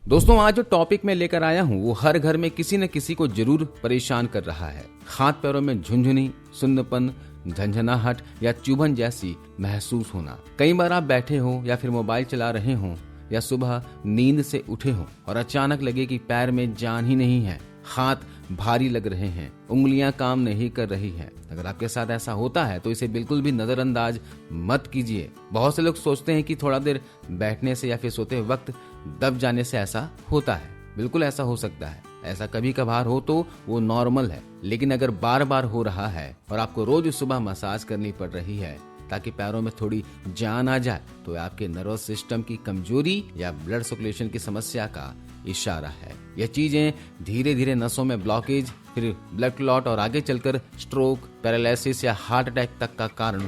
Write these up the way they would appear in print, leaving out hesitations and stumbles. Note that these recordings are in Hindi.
दोस्तों, आज जो टॉपिक मैं लेकर आया हूँ वो हर घर में किसी न किसी को जरूर परेशान कर रहा है। हाथ पैरों में झुनझुनी, सुन्नपन, झंझनाहट या चुभन जैसी महसूस होना। कई बार आप बैठे हो या फिर मोबाइल चला रहे हो या सुबह नींद से उठे हो और अचानक लगे कि पैर में जान ही नहीं है, हाथ भारी लग रहे हैं, उंगलियां काम नहीं कर रही हैं। अगर आपके साथ ऐसा होता है तो इसे बिल्कुल भी नजरअंदाज मत कीजिए। बहुत से लोग सोचते हैं कि थोड़ा देर बैठने से या फिर सोते वक्त दब जाने से ऐसा होता है। बिल्कुल ऐसा हो सकता है। ऐसा कभी कभार हो तो वो नॉर्मल है, लेकिन अगर बार बार हो रहा है और आपको रोज सुबह मसाज करनी पड़ रही है ताकि पैरों में थोड़ी जान आ जाए, तो आपके नर्वस सिस्टम की कमजोरी या ब्लड सर्कुलेशन की समस्या का इशारा है। यह चीजें धीरे धीरे नसों में ब्लॉकेज, फिर ब्लड क्लॉट और आगे चलकर स्ट्रोक, पैरालिसिस या हार्ट अटैक तक का कारण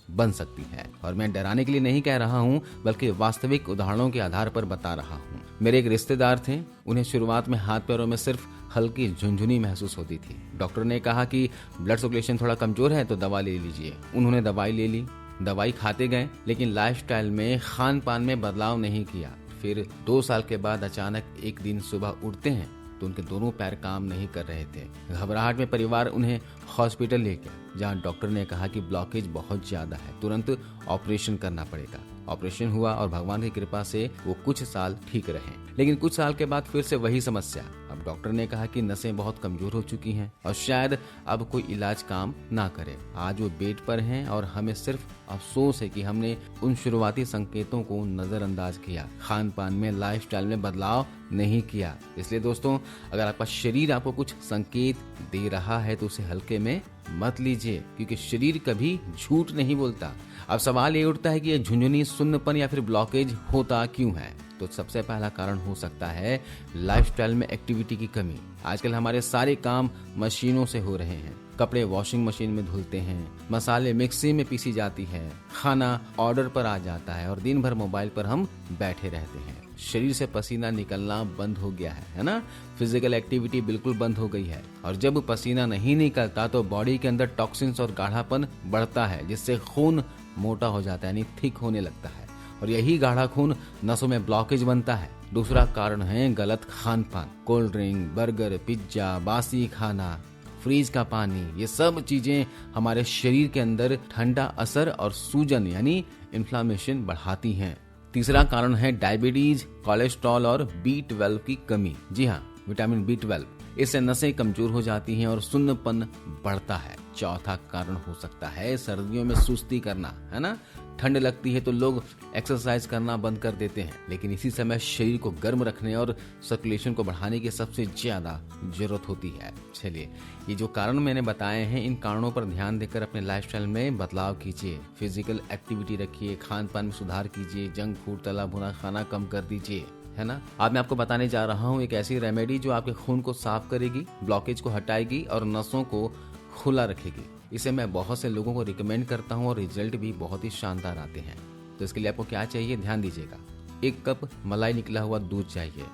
बन सकती है। और मैं डराने के लिए नहीं कह रहा हूँ, बल्कि वास्तविक उदाहरणों के आधार पर बता रहा हूँ। मेरे एक रिश्तेदार थे, उन्हें शुरुआत में हाथ पैरों में सिर्फ हल्की झुनझुनी महसूस होती थी। डॉक्टर ने कहा कि ब्लड सर्कुलेशन थोड़ा कमजोर है तो दवा ले लीजिए। उन्होंने दवाई ले ली, दवाई खाते गए, लेकिन लाइफस्टाइल में, खान पान में बदलाव नहीं किया। फिर 2 साल के बाद अचानक एक दिन सुबह उठते हैं तो उनके दोनों पैर काम नहीं कर रहे थे। घबराहट में परिवार उन्हें हॉस्पिटल ले गया, जहां डॉक्टर ने कहा कि ब्लॉकेज बहुत ज्यादा है, तुरंत ऑपरेशन करना पड़ेगा। ऑपरेशन हुआ और भगवान की कृपा से वो कुछ साल ठीक रहे, लेकिन कुछ साल के बाद फिर से वही समस्या। अब डॉक्टर ने कहा कि नसें बहुत कमजोर हो चुकी हैं और शायद अब कोई इलाज काम ना करे। आज वो बेड पर हैं और हमें सिर्फ अफसोस है कि हमने उन शुरुआती संकेतों को नजरअंदाज किया, खान पान में, लाइफस्टाइल में बदलाव नहीं किया। इसलिए दोस्तों, अगर आपका शरीर आपको कुछ संकेत दे रहा है तो उसे हल्के में मत लीजिए, क्योंकि शरीर कभी झूठ नहीं बोलता। अब सवाल ये उठता है कि ये झुनझुनी, सुन्नपन या फिर ब्लॉकेज होता क्यों है? तो सबसे पहला कारण हो सकता है लाइफस्टाइल में एक्टिविटी की कमी। आजकल हमारे सारे काम मशीनों से हो रहे हैं। कपड़े वॉशिंग मशीन में धुलते हैं, मसाले मिक्सी में पीसी जाती है, खाना ऑर्डर पर आ जाता है और दिन भर मोबाइल पर हम बैठे रहते हैं। शरीर से पसीना निकलना बंद हो गया है ना? फिजिकल एक्टिविटी बिल्कुल बंद हो गई है। और जब पसीना नहीं निकलता तो बॉडी के अंदर टॉक्सिन्स और गाढ़ापन बढ़ता है, जिससे खून मोटा हो जाता है, यानी थिक होने लगता है। और यही गाढ़ा खून नसों में ब्लॉकेज बनता है। दूसरा कारण है गलत खान पान। कोल्ड ड्रिंक, बर्गर, पिज्जा, बासी खाना, फ्रीज का पानी, ये सब चीजें हमारे शरीर के अंदर ठंडा असर और सूजन यानी इन्फ्लामेशन बढ़ाती हैं। तीसरा कारण है डायबिटीज, कोलेस्ट्रॉल और B12 की कमी। जी हाँ, विटामिन B12, इससे नसें कमजोर हो जाती हैं और सुन्नपन बढ़ता है। चौथा कारण हो सकता है सर्दियों में सुस्ती करना, है ना? ठंड लगती है तो लोग एक्सरसाइज करना बंद कर देते हैं, लेकिन इसी समय शरीर को गर्म रखने और सर्कुलेशन को बढ़ाने की सबसे ज्यादा जरूरत होती है। चलिए, ये जो कारण मैंने बताए हैं, इन कारणों पर ध्यान देकर अपने लाइफस्टाइल में बदलाव कीजिए। फिजिकल एक्टिविटी रखिए, खान पान में सुधार कीजिए, जंक फूड, तला भुना खाना कम कर दीजिए, है ना? आज मैं आपको बताने जा रहा हूँ एक ऐसी रेमेडी जो आपके खून को साफ करेगी, ब्लॉकेज को हटाएगी और नसों को खुला रखेगी। इसे मैं बहुत से लोगों को रिकमेंड करता हूँ और रिजल्ट भी बहुत ही शानदार आते हैं। तो इसके लिए आपको क्या चाहिए, ध्यान दीजिएगा। 1 कप मलाई निकला हुआ दूध चाहिए।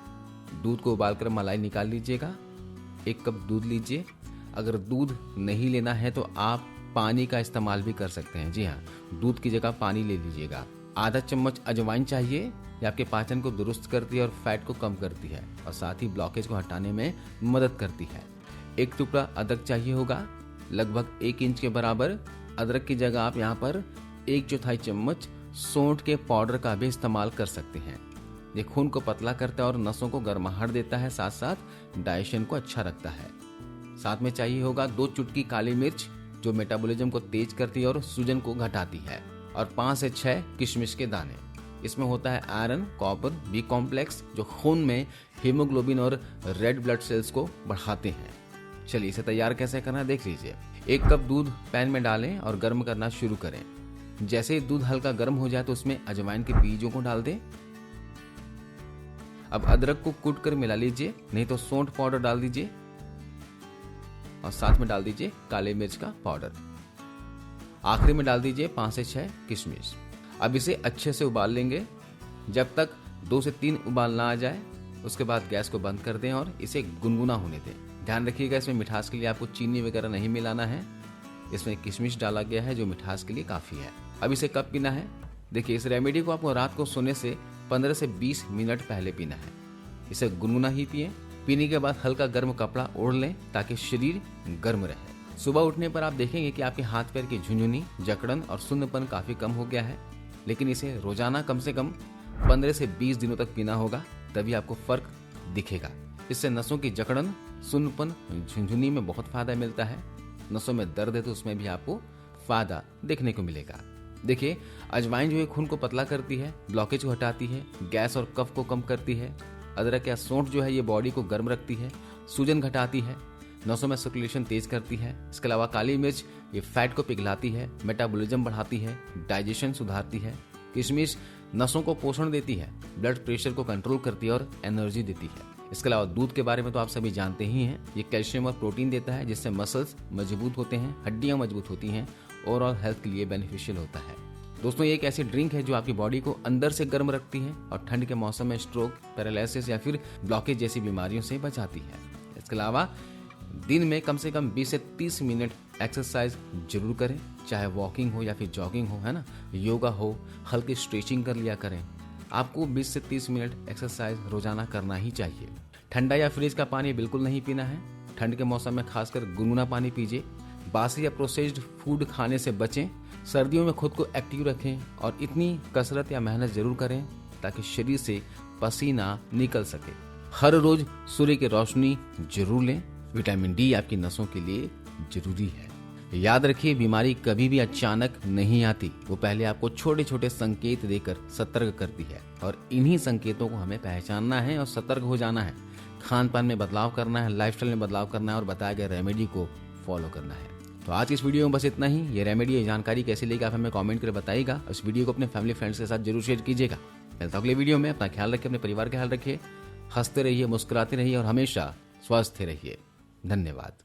दूध को उबालकर मलाई निकाल लीजिएगा। 1 कप दूध लीजिए। अगर दूध नहीं लेना है तो आप पानी का इस्तेमाल भी कर सकते हैं। जी हाँ, दूध की जगह पानी ले लीजिएगा। आधा चम्मच अजवाइन चाहिए। ये आपके पाचन को दुरुस्त करती है और फैट को कम करती है और साथ ही ब्लॉकेज को हटाने में मदद करती है। 1 टुकड़ा अदरक चाहिए होगा, लगभग 1 इंच के बराबर। अदरक की जगह आप यहाँ पर 1/4 चम्मच सौंठ के पाउडर का भी इस्तेमाल कर सकते हैं। ये खून को पतला करता है और नसों को गर्माहट देता है, साथ साथ डाइजेशन को अच्छा रखता है। साथ में चाहिए होगा 2 चुटकी काली मिर्च, जो मेटाबॉलिज्म को तेज करती है और सूजन को घटाती है, और 5 से 6 किशमिश के दाने। इसमें होता है आयरन, कॉपर, B कॉम्प्लेक्स, जो खून में हीमोग्लोबिन और रेड ब्लड सेल्स को बढ़ाते हैं। चलिए, इसे तैयार कैसे करना देख लीजिए। 1 कप दूध पैन में डालें और गर्म करना शुरू करें। जैसे ही दूध हल्का गर्म हो जाए तो उसमें अजवाइन के बीजों को डाल दें। अब अदरक को कूट कर मिला लीजिए, नहीं तो सौंठ पाउडर डाल दीजिए और साथ में डाल दीजिए काले मिर्च का पाउडर। आखिरी में डाल दीजिए 5 से 6 किशमिश। अब इसे अच्छे से उबाल लेंगे जब तक 2 से 3 उबाल ना आ जाए। उसके बाद गैस को बंद कर दें और इसे गुनगुना होने दें। ध्यान रखिएगा, इसमें मिठास के लिए आपको चीनी वगैरह नहीं मिलाना है। इसमें किशमिश डाला गया है जो मिठास के लिए काफी है। अब इसे कब पीना है? देखिए, इस रेमेडी को आपको रात को सोने से 15 से 20 मिनट पहले पीना है। इसे गुनगुना ही पिएं। पीने के बाद हल्का गर्म कपड़ा ओढ़ लें ताकि शरीर गर्म रहे। सुबह उठने पर आप देखेंगे कि आपके हाथ पैर की झुंझुनी, जकड़न और सुन्नपन काफी कम हो गया है। लेकिन इसे रोजाना कम से कम 15 से 20 दिनों तक पीना होगा, तभी आपको फर्क दिखेगा। इससे नसों की जकड़न, सुन्नपन, झुंझुनी में बहुत फायदा मिलता है। नसों में दर्द है तो उसमें भी आपको फायदा देखने को मिलेगा। देखिए, अजवाइन जो है खून को पतला करती है, ब्लॉकेज को हटाती है, गैस और कफ को कम करती है। अदरक या सौंठ जो है ये बॉडी को गर्म रखती है, सूजन घटाती है, नसों में सर्कुलेशन तेज करती है। इसके अलावा काली मिर्च ये फैट को पिघलाती है, मेटाबॉलिज्म बढ़ाती है, डाइजेशन सुधारती है। किशमिश नसों को पोषण देती है, ब्लड प्रेशर को कंट्रोल करती है और एनर्जी देती है। इसके अलावा दूध के बारे में तो आप सभी जानते ही हैं, ये कैल्शियम और प्रोटीन देता है जिससे मसल्स मजबूत होते हैं, हड्डियां मजबूत होती हैं, ओवरऑल हेल्थ के लिए बेनिफिशियल होता है। दोस्तों, ये एक ऐसी ड्रिंक है जो आपकी बॉडी को अंदर से गर्म रखती है और ठंड के मौसम में स्ट्रोक, पैरालिसिस या फिर ब्लॉकेज जैसी बीमारियों से बचाती है। इसके अलावा दिन में कम से कम 20 से 30 मिनट एक्सरसाइज जरूर करें, चाहे वॉकिंग हो या फिर जॉगिंग हो, है ना, योगा हो, हल्की स्ट्रेचिंग कर लिया करें। आपको 20 से 30 मिनट एक्सरसाइज रोजाना करना ही चाहिए। ठंडा या फ्रिज का पानी बिल्कुल नहीं पीना है। ठंड के मौसम में खासकर गुनगुना पानी पीजिए। बासी या प्रोसेस्ड फूड खाने से बचें। सर्दियों में खुद को एक्टिव रखें और इतनी कसरत या मेहनत जरूर करें ताकि शरीर से पसीना निकल सके। हर रोज सूर्य की रोशनी जरूर लें। विटामिन डी आपकी नसों के लिए जरूरी है। याद रखिए, बीमारी कभी भी अचानक नहीं आती, वो पहले आपको छोटे छोटे संकेत देकर सतर्क करती है और इन्हीं संकेतों को हमें पहचानना है और सतर्क हो जाना है। खान पान में बदलाव करना है, लाइफस्टाइल में बदलाव करना है और बताए गए रेमेडी को फॉलो करना है। तो आज इस वीडियो में बस इतना ही। ये रेमेडी, ये जानकारी कैसी लगी आप हमें कमेंट करके बताइएगा। इस वीडियो को अपने फैमिली फ्रेंड्स के साथ जरूर शेयर कीजिएगा। मिलता हूं अगले वीडियो में। अपना ख्याल रखिए, अपने परिवार का ख्याल रखिए, हंसते रहिए, मुस्कुराते रहिए और हमेशा स्वस्थ रहिए। धन्यवाद।